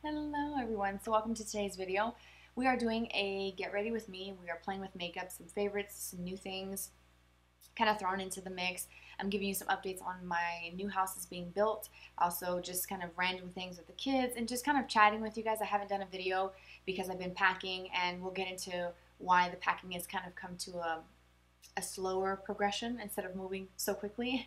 Hello everyone, so welcome to today's video. We are doing a get ready with me. We are playing with makeup, some favorites, some new things kind of thrown into the mix. I'm giving you some updates on my new house that's being built, also just kind of random things with the kids and just kind of chatting with you guys. I haven't done a video because I've been packing, and we'll get into why the packing has kind of come to a slower progression instead of moving so quickly,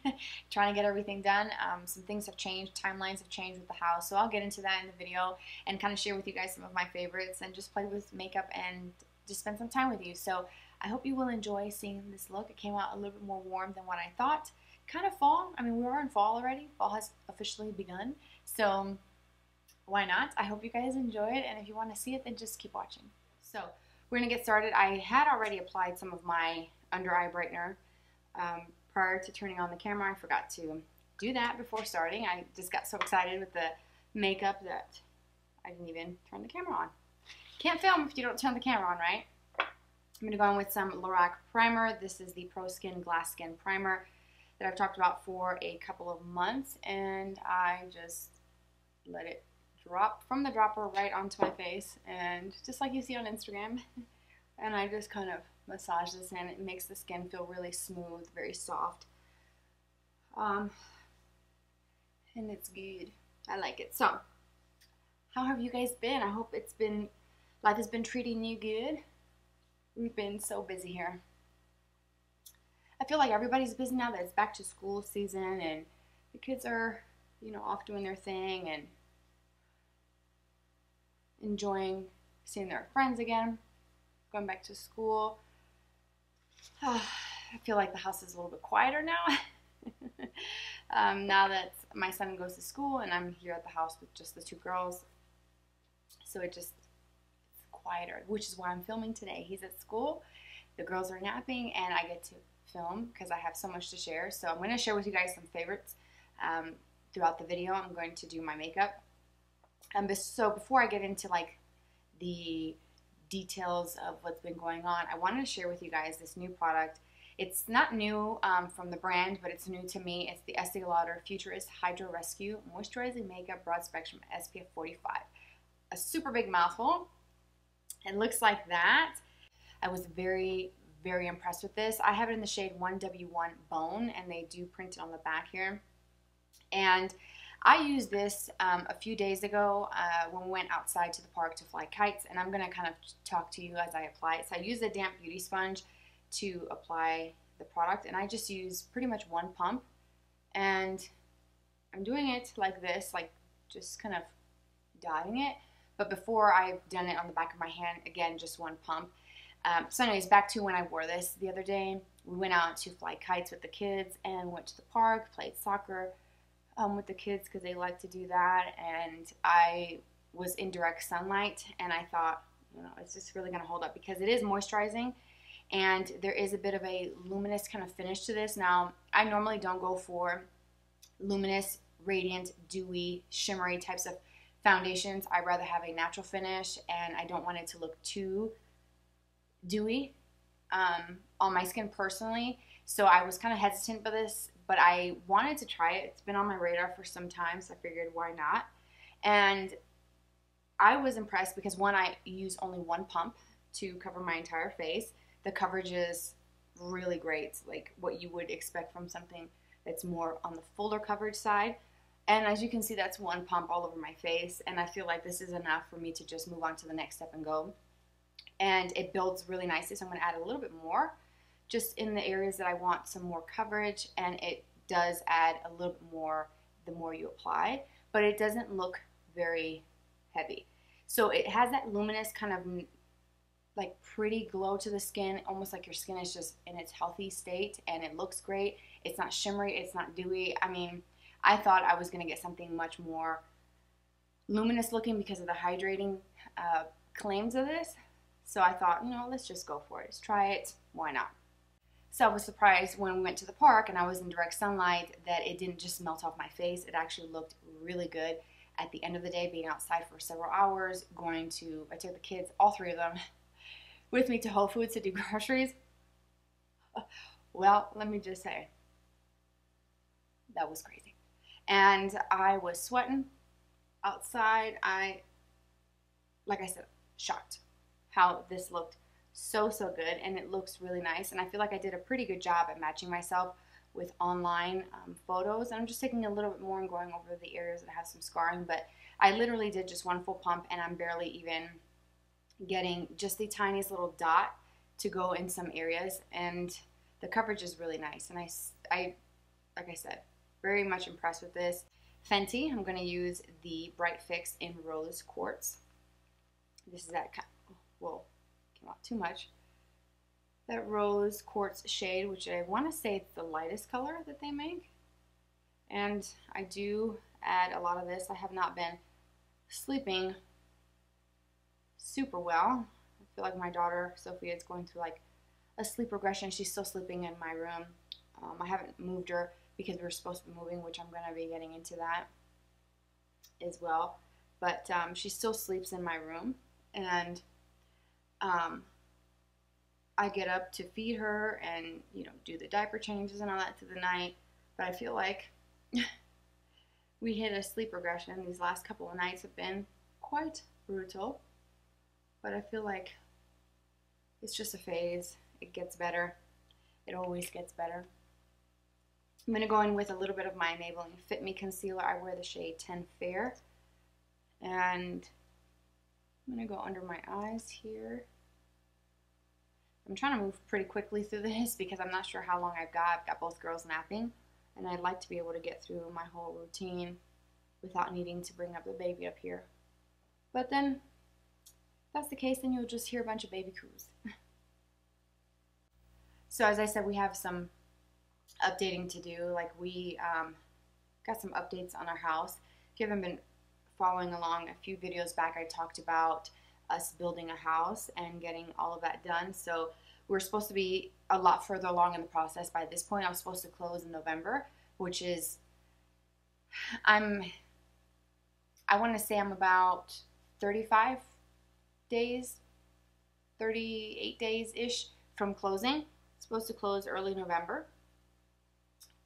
trying to get everything done. Some things have changed, timelines have changed with the house, so I'll get into that in the video and kind of share with you guys some of my favorites and just play with makeup and just spend some time with you. So I hope you will enjoy seeing this look. It came out a little bit more warm than what I thought. Kind of fall. I mean, we are in fall already. Fall has officially begun, so why not? I hope you guys enjoy it, and if you want to see it, then just keep watching. So we're going to get started. I had already applied some of my under eye brightener prior to turning on the camera. I forgot to do that before starting. I just got so excited with the makeup that I didn't even turn the camera on. Can't film if you don't turn the camera on, right? I'm going to go in with some Lorac Primer. This is the Pro Skin Glass Skin Primer that I've talked about for a couple of months, and I just let it drop from the dropper right onto my face, and just like you see on Instagram, and I just kind of massage this in. It makes the skin feel really smooth, very soft, and it's good. I like it. So how have you guys been? I hope life has been treating you good. We've been so busy here. I feel like everybody's busy now that it's back to school season and the kids are, off doing their thing and enjoying seeing their friends again, going back to school. I feel like the house is a little bit quieter now. Now that my son goes to school and I'm here at the house with just the two girls. So it's quieter, which is why I'm filming today. He's at school, the girls are napping, and I get to film because I have so much to share. So I'm going to share with you guys some favorites throughout the video. I'm going to do my makeup. So before I get into like the details of what's been going on, I wanted to share with you guys this new product. It's not new from the brand, but it's new to me. It's the Estee Lauder Futurist Hydra Rescue Moisturizing Makeup Broad Spectrum SPF 45. A super big mouthful. It looks like that. I was very, very impressed with this. I have it in the shade 1W1 Bone, and they do print it on the back here. And I used this a few days ago when we went outside to the park to fly kites, and I'm going to kind of talk to you as I apply it. So I use a damp beauty sponge to apply the product, and I just use pretty much one pump, and I'm doing it like this, like just kind of dotting it. But before, I've done it on the back of my hand, again, just one pump. So anyways, back to when I wore this the other day. We went out to fly kites with the kids and went to the park, played soccer with the kids because they like to do that, and I was in direct sunlight, and I thought, it's just really going to hold up because it is moisturizing, and there is a bit of a luminous kind of finish to this. Now, I normally don't go for luminous, radiant, dewy, shimmery types of foundations. I'd rather have a natural finish, and I don't want it to look too dewy on my skin personally. So I was kind of hesitant for this, but I wanted to try it. It's been on my radar for some time, so I figured why not. And I was impressed because, one, I use only one pump to cover my entire face. The coverage is really great. It's like what you would expect from something that's more on the fuller coverage side. And as you can see, that's one pump all over my face, and I feel like this is enough for me to just move on to the next step and go. And it builds really nicely, so I'm going to add a little bit more just in the areas that I want some more coverage, and it does add a little bit more the more you apply, but it doesn't look very heavy. So it has that luminous kind of like pretty glow to the skin, almost like your skin is just in its healthy state, and it looks great. It's not shimmery, it's not dewy. I mean, I thought I was going to get something much more luminous looking because of the hydrating claims of this. So I thought, let's just go for it. Let's try it. Why not? So I was surprised when we went to the park and I was in direct sunlight that it didn't just melt off my face. It actually looked really good. At the end of the day, being outside for several hours, I took the kids, all three of them, with me to Whole Foods to do groceries. Well, let me just say, that was crazy. And I was sweating outside. I like I said, shocked how this looked so good, and it looks really nice. And I feel like I did a pretty good job at matching myself with online photos. And I'm just taking a little bit more and going over the areas that have some scarring, but I literally did just one full pump, and I'm barely even getting just the tiniest little dot to go in some areas, and the coverage is really nice. And I like I said, very much impressed with this. Fenty, I'm going to use the Bright Fix in Rose Quartz. This is that kind of, whoa, came out too much. That Rose Quartz shade, which I want to say it's the lightest color that they make. And I do add a lot of this. I have not been sleeping super well. I feel like my daughter, Sophia, is going through like a sleep regression. She's still sleeping in my room. I haven't moved her because we were supposed to be moving, which I'm going to be getting into that as well. But she still sleeps in my room, and I get up to feed her and, you know, do the diaper changes and all that through the night. But I feel like we hit a sleep regression. These last couple of nights have been quite brutal, but I feel like it's just a phase. It gets better. It always gets better. I'm going to go in with a little bit of my Maybelline Fit Me Concealer. I wear the shade 10 Fair. And I'm going to go under my eyes here. I'm trying to move pretty quickly through this because I'm not sure how long I've got. I've got both girls napping, and I'd like to be able to get through my whole routine without needing to bring up the baby up here. But then, if that's the case, then you'll just hear a bunch of baby coos. So as I said, we have some updating to do. Like we got some updates on our house. If you haven't been following along, a few videos back I talked about us building a house and getting all of that done. So we're supposed to be a lot further along in the process by this point. I was supposed to close in November, which is, I want to say I'm about 35 days, 38 days-ish from closing. Supposed to close early November,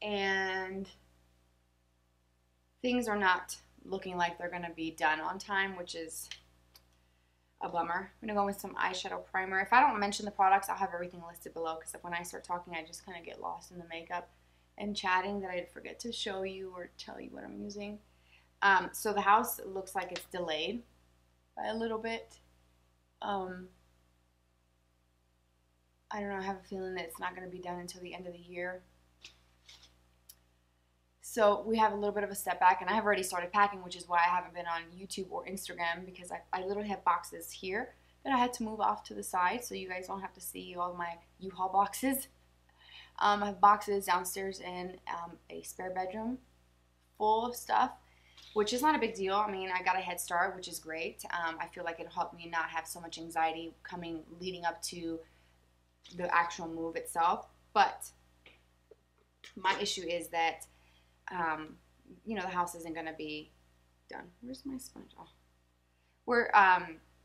and things are not looking like they're going to be done on time, which is a bummer. I'm going to go with some eyeshadow primer. If I don't mention the products, I'll have everything listed below, because when I start talking, I just kind of get lost in the makeup and chatting that I'd forget to show you or tell you what I'm using. So the house looks like it's delayed by a little bit. I don't know, I have a feeling that it's not going to be done until the end of the year. So we have a little bit of a setback, and I have already started packing, which is why I haven't been on YouTube or Instagram, because I literally have boxes here that I had to move off to the side so you guys don't have to see all my U-Haul boxes. I have boxes downstairs in a spare bedroom full of stuff, which is not a big deal. I mean, I got a head start, which is great. I feel like it'll help me not have so much anxiety leading up to the actual move itself. But my issue is that you know, the house isn't going to be done. Where's my sponge? Oh.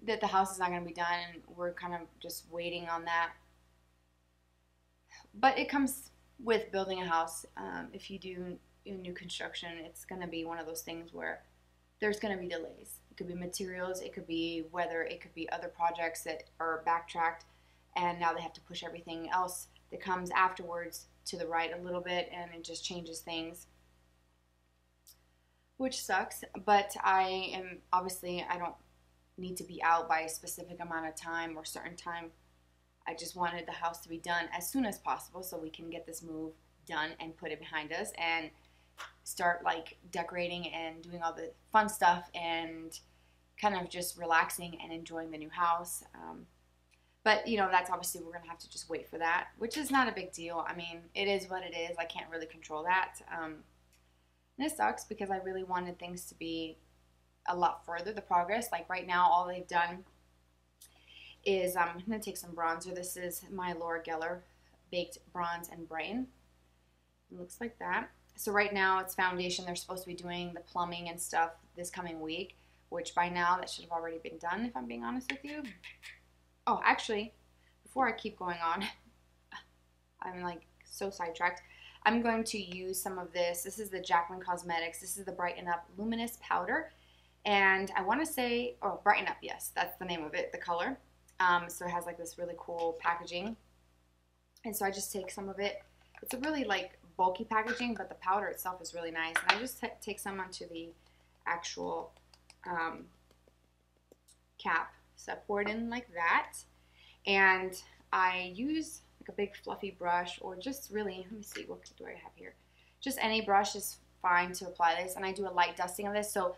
That the house is not going to be done, and we're kind of just waiting on that. But it comes with building a house. If you do new construction, it's going to be one of those things where there's going to be delays. It could be materials, it could be weather, it could be other projects that are backtracked, and now they have to push everything else that comes afterwards to the right a little bit, and it just changes things, which sucks. But I don't need to be out by a specific amount of time or certain time. I just wanted the house to be done as soon as possible so we can get this move done and put it behind us and start like decorating and doing all the fun stuff and kind of just relaxing and enjoying the new house. But, you know, that's obviously, we're going to have to just wait for that, which is not a big deal. I mean, it is what it is. I can't really control that. And it sucks because I really wanted things to be a lot further, the progress. Like right now, all they've done is, I'm going to take some bronzer. This is my Laura Baked Bronze and Brighten. It looks like that. So right now it's foundation. They're supposed to be doing the plumbing and stuff this coming week, which by now that should have already been done, if I'm being honest with you. Oh, actually, before I keep going on, I'm like so sidetracked. I'm going to use some of this. This is the Jaclyn Cosmetics. This is the Brighten Up Luminous Powder. And I want to say, oh, Brighten Up, yes, that's the name of it, the color. So it has like this really cool packaging. And so I just take some of it. It's a really like bulky packaging, but the powder itself is really nice. And I just take some onto the actual cap. So I pour it in like that. And I use like a big fluffy brush, or just really, let me see, what do I have here? Just any brush is fine to apply this. And I do a light dusting of this. So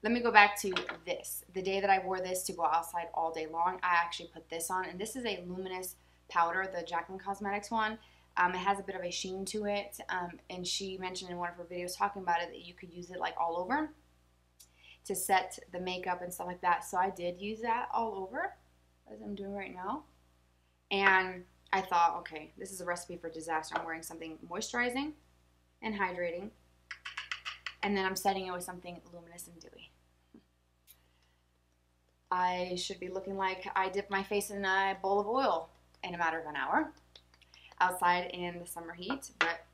let me go back to this. The day that I wore this to go outside all day long, I actually put this on. And this is a Luminous Powder, the Jaclyn Cosmetics one. It has a bit of a sheen to it. And she mentioned in one of her videos talking about it that you could use it like all over to set the makeup and stuff like that. So I did use that all over, as I'm doing right now. And I thought, okay, this is a recipe for disaster. I'm wearing something moisturizing and hydrating. And then I'm setting it with something luminous and dewy. I should be looking like I dipped my face in a bowl of oil in a matter of an hour outside in the summer heat, but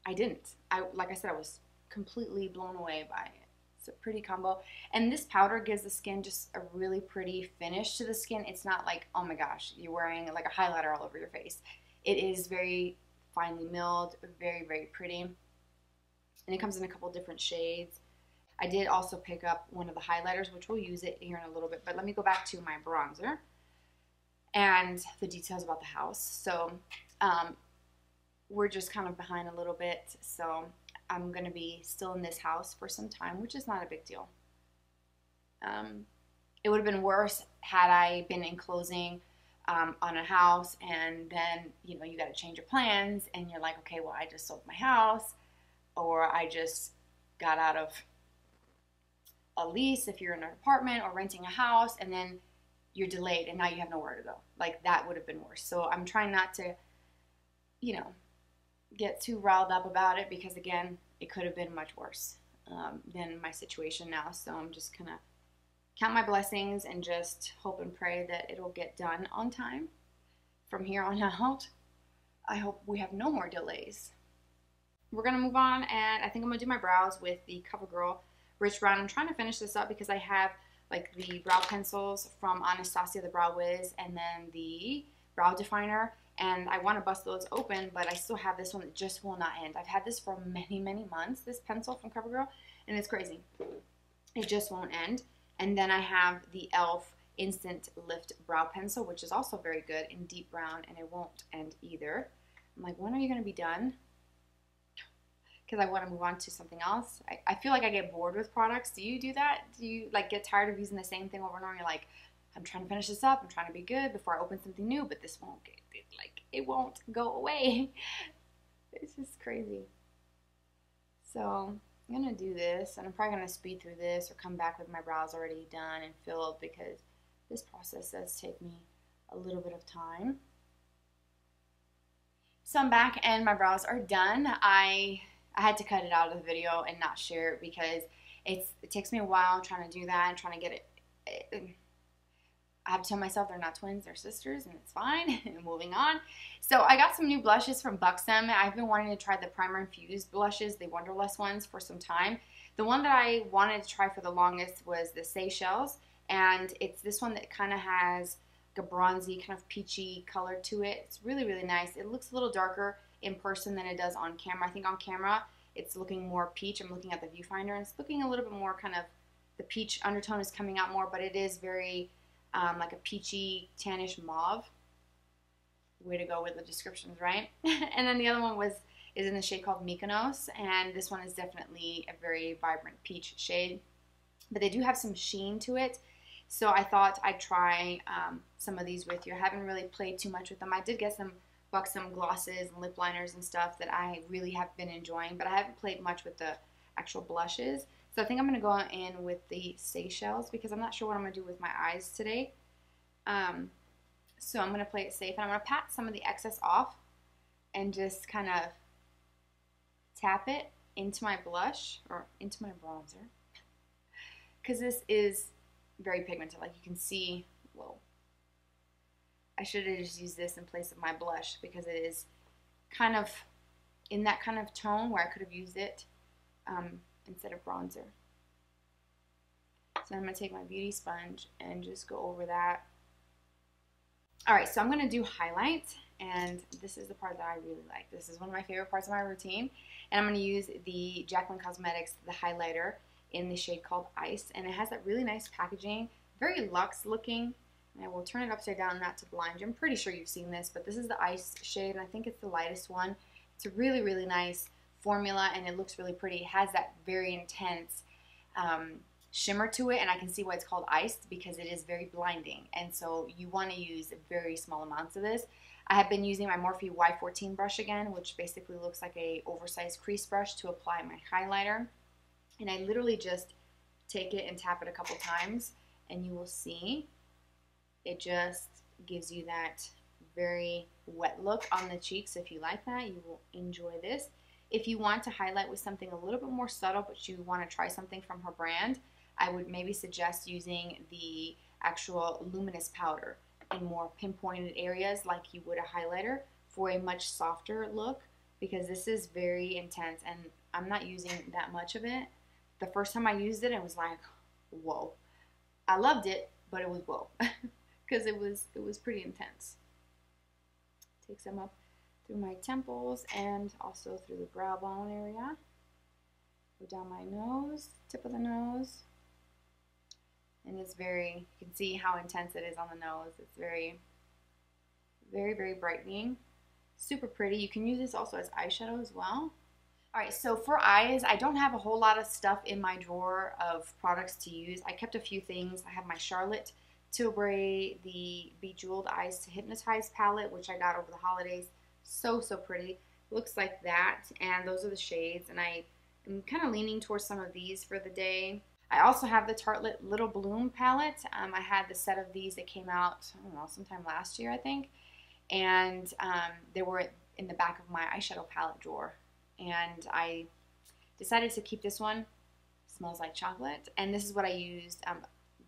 I didn't. Like I said, I was completely blown away by it. It's a pretty combo. And this powder gives the skin just a really pretty finish to the skin. It's not like, oh my gosh, you're wearing like a highlighter all over your face. It is very finely milled, very, very pretty. And it comes in a couple different shades. I did also pick up one of the highlighters, which we'll use it here in a little bit. But let me go back to my bronzer and the details about the house. So we're just kind of behind a little bit. So I'm going to be still in this house for some time, which is not a big deal. It would have been worse had I been in closing on a house, and then, you know, you got to change your plans, and you're like, okay, well, I just sold my house, or I just got out of a lease if you're in an apartment or renting a house, and then you're delayed and now you have nowhere to go. Like, that would have been worse. So I'm trying not to, you know, get too riled up about it, because again, it could have been much worse than my situation now. So I'm just gonna count my blessings and just hope and pray that it'll get done on time from here on out. I hope we have no more delays. We're gonna move on, and I think I'm gonna do my brows with the CoverGirl Rich Brown. I'm trying to finish this up because I have like the brow pencils from Anastasia, the Brow Wiz, and then the brow definer, and I want to bust those open, but I still have this one that just will not end. I've had this for many, many months, this pencil from CoverGirl, and it's crazy. It just won't end. And then I have the e.l.f. Instant Lift Brow Pencil, which is also very good in deep brown, and it won't end either. I'm like, when are you going to be done? Because I want to move on to something else. I feel like I get bored with products. Do you do that? Do you like get tired of using the same thing over and over? You're like, I'm trying to finish this up. I'm trying to be good before I open something new, but this won't get, it won't go away. It's just crazy. So I'm going to do this, and I'm probably going to speed through this or come back with my brows already done and filled, because this process does take me a little bit of time. So I'm back and my brows are done. I had to cut it out of the video and not share it because it takes me a while trying to do that and trying to get it. I have to tell myself they're not twins, they're sisters, and it's fine. Moving on. So I got some new blushes from Buxom. I've been wanting to try the Primer Infused blushes, the Wnaderlust ones, for some time. The one that I wanted to try for the longest was the Seychelles, and it's this one that kind of has like a bronzy, kind of peachy color to it. It's really, really nice. It looks a little darker in person than it does on camera. I think on camera it's looking more peach. I'm looking at the viewfinder, and it's looking a little bit more kind of, the peach undertone is coming out more, but it is very like a peachy, tannish mauve. Way to go with the descriptions, right? And then the other one is in the shade called Mykonos, and this one is definitely a very vibrant peach shade, but they do have some sheen to it. So I thought I'd try some of these with you. I haven't really played too much with them. I did get some Buxom glosses and lip liners and stuff that I really have been enjoying, but I haven't played much with the actual blushes. So I think I'm going to go in with the Seychelles because I'm not sure what I'm going to do with my eyes today. So I'm going to play it safe, and I'm going to pat some of the excess off and just kind of tap it into my blush or into my bronzer, because this is very pigmented. Like you can see, whoa. I should have just used this in place of my blush because it is kind of in that kind of tone where I could have used it instead of bronzer. So So I'm going to take my beauty sponge and just go over that. Alright, so I'm going to do highlight, and this is the part that I really like. This is one of my favorite parts of my routine, and I'm going to use the Jaclyn Cosmetics, the highlighter, in the shade called Ice, and it has that really nice packaging, very luxe looking, and I will turn it upside down not to blind you. I'm pretty sure you've seen this, but this is the Ice shade, and I think it's the lightest one. It's a really, really nice formula, and it looks really pretty. It has that very intense shimmer to it, and I can see why it's called iced, because it is very blinding, and so you want to use very small amounts of this. I have been using my Morphe Y14 brush again, which basically looks like a oversized crease brush to apply my highlighter, and I literally just take it and tap it a couple times, and you will see it just gives you that very wet look on the cheeks. If you like that, you will enjoy this. If you want to highlight with something a little bit more subtle, but you want to try something from her brand, I would maybe suggest using the actual Luminous Powder in more pinpointed areas like you would a highlighter for a much softer look, because this is very intense and I'm not using that much of it. The first time I used it, it was like, whoa. I loved it, but it was whoa, because it was pretty intense. Take some up through my temples and also through the brow bone area. Go down my nose, tip of the nose. And it's very, you can see how intense it is on the nose. It's very, very, very brightening. Super pretty. You can use this also as eyeshadow as well. Alright, so for eyes, I don't have a whole lot of stuff in my drawer of products to use. I kept a few things. I have my Charlotte Tilbury, the Bejewelled Eyes to Hypnotize palette, which I got over the holidays. So, so pretty. Looks like that, and those are the shades, and I am kind of leaning towards some of these for the day. I also have the Tartelette Little Bloom palette. I had the set of these that came out, I don't know, sometime last year, I think. And they were in the back of my eyeshadow palette drawer. And I decided to keep this one. It smells like chocolate. And this is what I used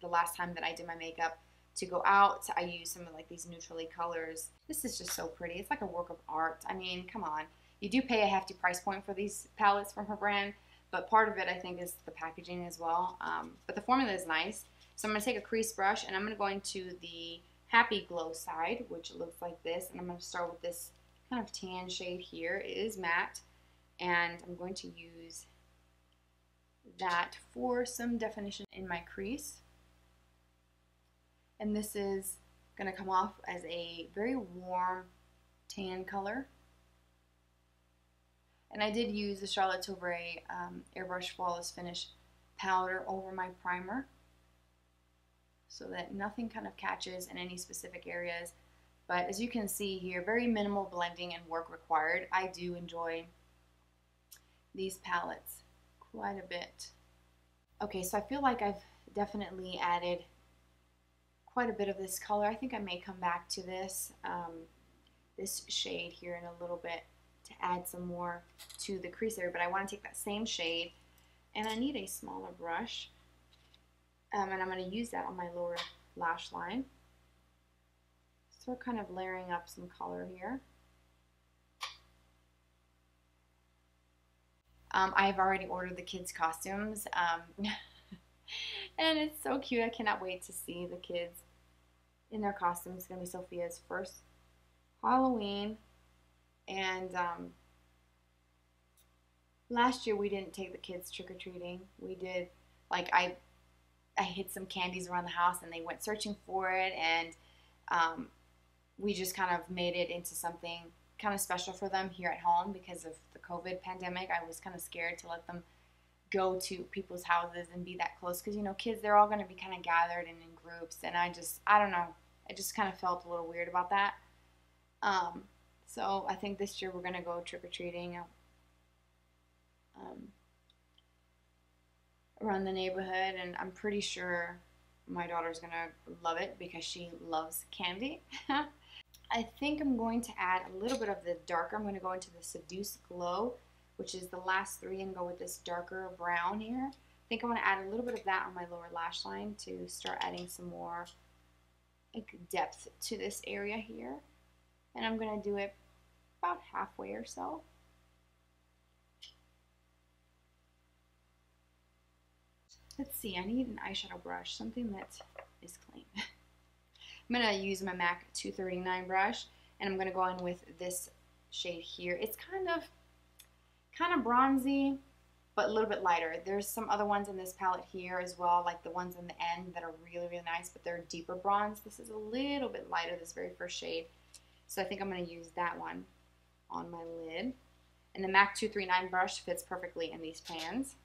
the last time that I did my makeup to go out. I used some of like these neutrally colors. This is just so pretty. It's like a work of art. I mean, come on. You do pay a hefty price point for these palettes from her brand. But part of it, I think, is the packaging as well. But the formula is nice. So I'm going to take a crease brush, and I'm going to go into the Happy Glow side, which looks like this. And I'm going to start with this kind of tan shade here. It is matte. And I'm going to use that for some definition in my crease. And this is going to come off as a very warm tan color. And I did use the Charlotte Tilbury Airbrush Flawless Finish powder over my primer so that nothing kind of catches in any specific areas. But as you can see here, very minimal blending and work required. I do enjoy these palettes quite a bit. Okay, so I feel like I've definitely added quite a bit of this color. I think I may come back to this, this shade here in a little bit, to add some more to the crease area, but I want to take that same shade, and I need a smaller brush, and I'm going to use that on my lower lash line. So we're kind of layering up some color here. I've already ordered the kids' costumes, and it's so cute. I cannot wait to see the kids in their costumes. It's going to be Sophia's first Halloween. And last year we didn't take the kids trick-or-treating. We did, like, I hid some candies around the house and they went searching for it, and we just kind of made it into something kind of special for them here at home because of the COVID pandemic. I was kind of scared to let them go to people's houses and be that close because, you know, kids, they're all going to be kind of gathered and in groups, and I don't know, I just kind of felt a little weird about that. So I think this year we're going to go trick-or-treating around the neighborhood, and I'm pretty sure my daughter's going to love it because she loves candy. I think I'm going to add a little bit of the darker. I'm going to go into the Seduce Glow, which is the last three, and go with this darker brown here. I think I want to add a little bit of that on my lower lash line to start adding some more like depth to this area here. And I'm going to do it about halfway or so. Let's see, I need an eyeshadow brush, something that is clean. I'm going to use my MAC 239 brush, and I'm going to go in with this shade here. It's kind of bronzy, but a little bit lighter. There's some other ones in this palette here as well, like the ones in the end that are really, really nice, but they're deeper bronze. This is a little bit lighter, this very first shade. So I think I'm going to use that one on my lid. And the MAC 239 brush fits perfectly in these pans.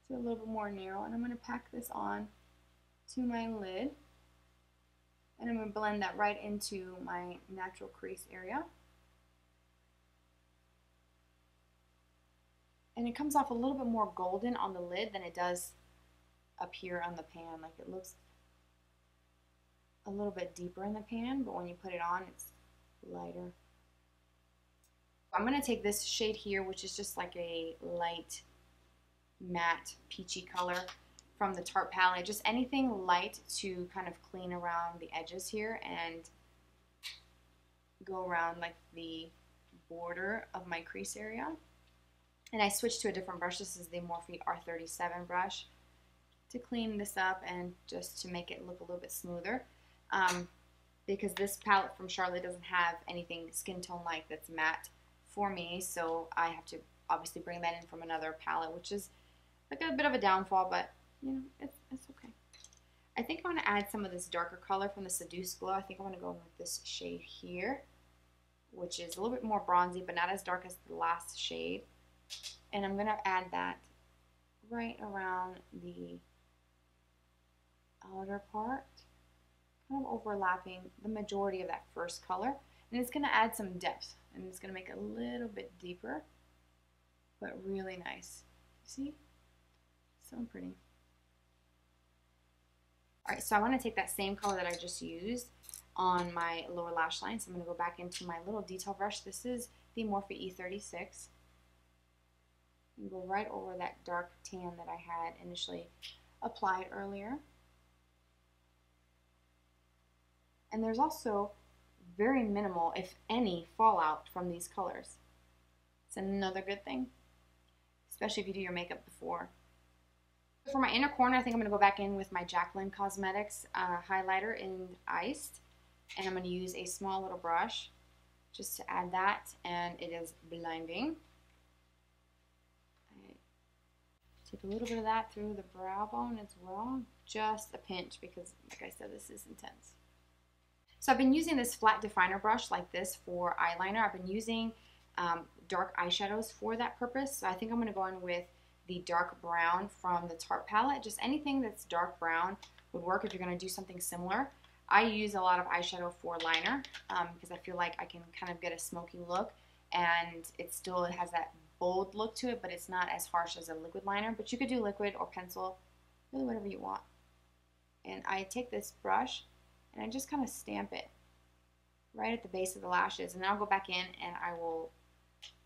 So a little bit more narrow, and I'm going to pack this on to my lid. And I'm going to blend that right into my natural crease area. And it comes off a little bit more golden on the lid than it does up here on the pan. Like it looks a little bit deeper in the pan, but when you put it on, it's lighter. I'm going to take this shade here, which is just like a light matte peachy color from the Tarte palette. Just anything light to kind of clean around the edges here and go around like the border of my crease area. And I switched to a different brush. This is the Morphe R37 brush to clean this up and just to make it look a little bit smoother. Because this palette from Charlotte doesn't have anything skin tone like that's matte for me, so I have to obviously bring that in from another palette, which is like a bit of a downfall, but you know, it's okay. I think I want to add some of this darker color from the Seduce Glow. I think I want to go with this shade here, which is a little bit more bronzy, but not as dark as the last shade. And I'm going to add that right around the outer part, kind of overlapping the majority of that first color. And it's going to add some depth, and it's going to make it a little bit deeper, but really nice. See? So pretty. Alright, so I want to take that same color that I just used on my lower lash line. So I'm going to go back into my little detail brush. This is the Morphe E36. And go right over that dark tan that I had initially applied earlier. And there's also very minimal, if any, fallout from these colors. It's another good thing, especially if you do your makeup before. For my inner corner, I think I'm going to go back in with my Jaclyn Cosmetics highlighter in Iced. And I'm going to use a small little brush just to add that, and it is blinding. Take a little bit of that through the brow bone as well, just a pinch, because like I said, this is intense. So I've been using this flat definer brush like this for eyeliner. I've been using dark eyeshadows for that purpose. So I think I'm going to go in with the dark brown from the Tarte palette. Just anything that's dark brown would work if you're going to do something similar. I use a lot of eyeshadow for liner because I feel like I can kind of get a smoky look, and it still has that bold look to it, but it's not as harsh as a liquid liner. But you could do liquid or pencil, really whatever you want. And I take this brush and I just kind of stamp it right at the base of the lashes, and then I'll go back in and I will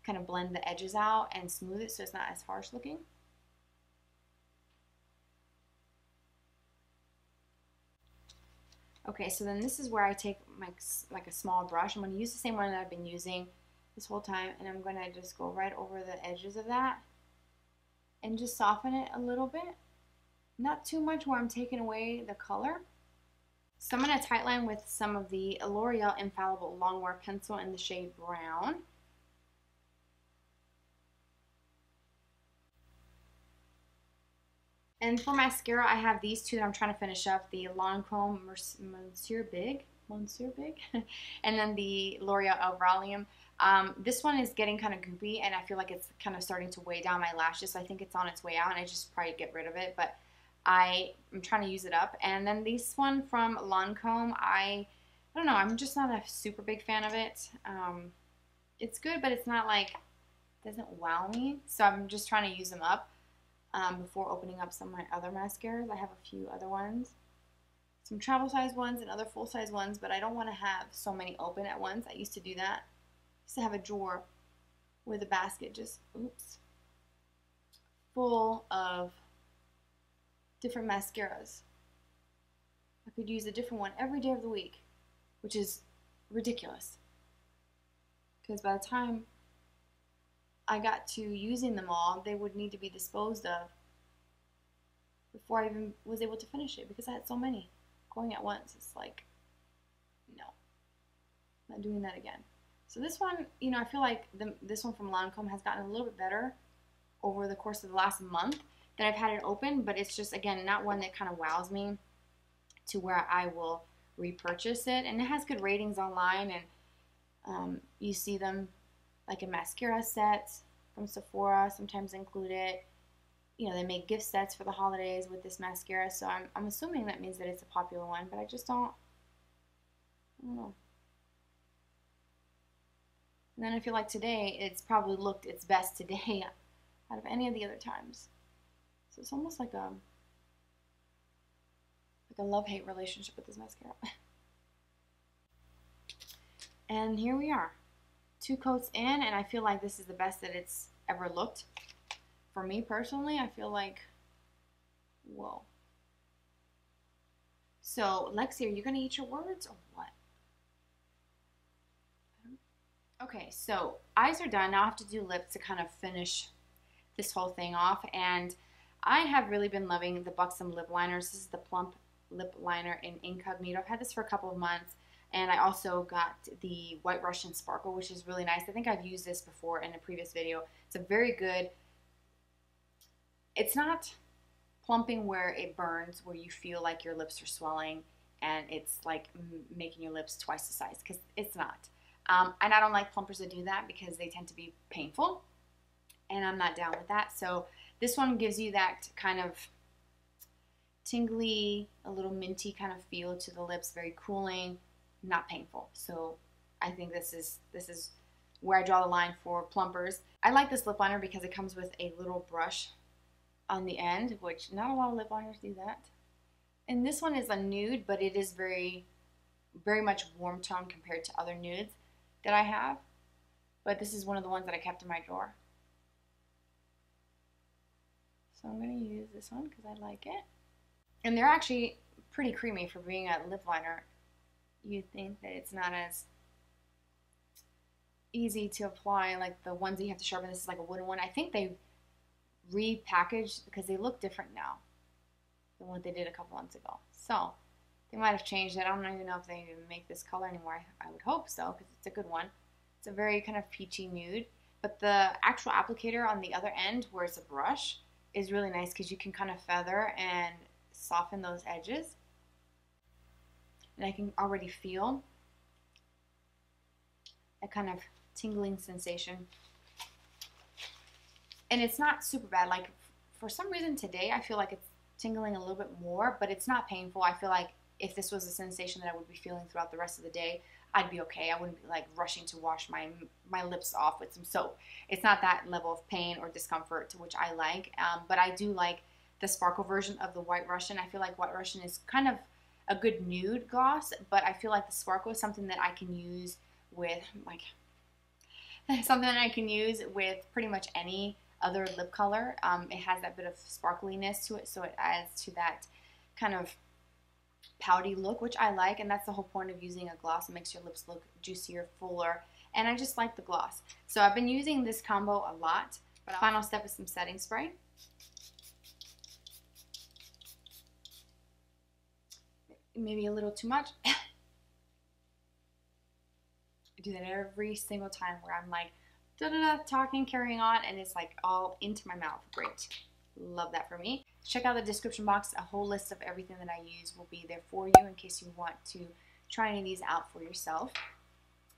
kind of blend the edges out and smooth it so it's not as harsh looking. Okay, so then this is where I take my like a small brush. I'm going to use the same one that I've been using this whole time, and I'm going to just go right over the edges of that and just soften it a little bit. Not too much where I'm taking away the color. So I'm going to tightline with some of the L'Oreal Infallible Longwear Pencil in the shade Brown. And for mascara, I have these two that I'm trying to finish up, the Lancome Monsieur Big, and then the L'Oreal Valium. This one is getting kind of goopy, and I feel like it's kind of starting to weigh down my lashes, so I think it's on its way out, and I just probably get rid of it, but I'm trying to use it up. And then this one from Lancome, I don't know, I'm just not a super big fan of it. It's good, but it's not like, it doesn't wow me, so I'm just trying to use them up before opening up some of my other mascaras. I have a few other ones, some travel size ones and other full size ones, but I don't want to have so many open at once. I used to do that. I used to have a drawer with a basket just, full of different mascaras. I could use a different one every day of the week, which is ridiculous. Because by the time I got to using them all, they would need to be disposed of before I even was able to finish it because I had so many going at once. It's like, no, I'm not doing that again. So this one, you know, I feel like this one from Lancome has gotten a little bit better over the course of the last month that I've had it open, but it's just, again, not one that kind of wows me to where I will repurchase it. And it has good ratings online, and you see them like in mascara sets from Sephora, sometimes include it. You know, they make gift sets for the holidays with this mascara, so I'm assuming that means that it's a popular one, but I don't know. And then I feel like today, it's probably looked its best today out of any of the other times. So it's almost like a love-hate relationship with this mascara. And here we are, 2 coats in, and I feel like this is the best that it's ever looked. For me personally, I feel like, whoa. So, Lexi, are you gonna eat your words or what? Okay, so eyes are done. Now I have to do lips to kind of finish this whole thing off, and I have really been loving the Buxom Lip Liners. This is the Plump Lip Liner in Incognito. I've had this for a couple of months, and I also got the White Russian Sparkle, which is really nice. I think I've used this before in a previous video. It's a very good, it's not plumping where it burns, where you feel like your lips are swelling and it's like making your lips twice the size, because it's not. And I don't like plumpers that do that because they tend to be painful, and I'm not down with that. So this one gives you that kind of tingly, a little minty kind of feel to the lips, very cooling, not painful. So I think this is where I draw the line for plumpers. I like this lip liner because it comes with a little brush on the end, which not a lot of lip liners do that. And this one is a nude, but it is very, very much warm tone compared to other nudes that I have. But this is one of the ones that I kept in my drawer. So I'm going to use this one because I like it. And they're actually pretty creamy for being a lip liner. You think that it's not as easy to apply like the ones that you have to sharpen. This is like a wooden one. I think they repackaged because they look different now than what they did a couple months ago. So they might have changed it. I don't even know if they even make this color anymore. I would hope so because it's a good one. It's a very kind of peachy nude. But the actual applicator on the other end, where it's a brush, is really nice because you can kind of feather and soften those edges. And I can already feel a kind of tingling sensation. And it's not super bad. Like, for some reason today, I feel like it's tingling a little bit more, but it's not painful. I feel like if this was a sensation that I would be feeling throughout the rest of the day, I'd be okay. I wouldn't be like rushing to wash my lips off with some soap. It's not that level of pain or discomfort, to which I like. But I do like the sparkle version of the White Russian. I feel like White Russian is kind of a good nude gloss, but I feel like the sparkle is something that I can use with pretty much any other lip color. It has that bit of sparkliness to it, so it adds to that kind of pouty look, which I like, and that's the whole point of using a gloss. It makes your lips look juicier, fuller, and I just like the gloss. So I've been using this combo a lot, but final step is some setting spray. Maybe a little too much. I do that every single time where I'm like, da-da-da, talking, carrying on, and it's like all into my mouth. Great. Love that for me. Check out the description box. A whole list of everything that I use will be there for you in case you want to try any of these out for yourself.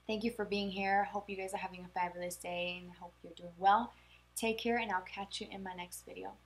Thank you for being here. Hope you guys are having a fabulous day and hope you're doing well. Take care, and I'll catch you in my next video.